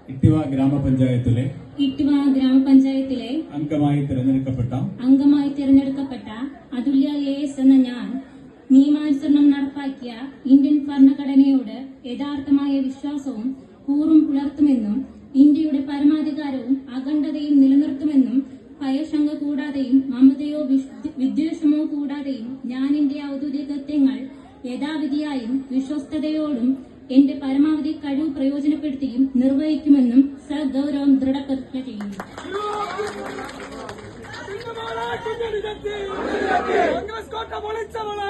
ഇട്ടിവ ഗ്രാമപഞ്ചായത്തിലെ അംഗമായി തിരഞ്ഞെടുക്കപ്പെട്ട അതുല്യ AS എന്ന ഞാൻ നിയമാനുസരണം നടപ്പാക്കിയ ഇന്ത്യൻ ഭരണഘടനയോട് യഥാർത്ഥമായ വിശ്വാസവും കൂറും പുലർത്തുമെന്നും ഇന്ത്യയുടെ പരമാധികാരവും അഖണ്ഡതയും നിലനിർത്തുമെന്നും ഭയശങ്ക കൂടാതെയും മമതയോ വിദ്വേഷമോ കൂടാതെയും ഞാൻ എന്റെ ഔദ്യോഗിക കൃത്യങ്ങൾ യഥാവിധിയായും വിശ്വസ്തയോടും എന്റെ പരമാവധി കഴിവ് പ്രയോജനപ്പെടുത്തിയും നിർവഹിക്കുമെന്നും സഗൗരവം ദൃഢപ്രതിജ്ഞ ചെയ്യുന്നു. കോൺഗ്രസ് കോട്ട പൊളിച്ചവള്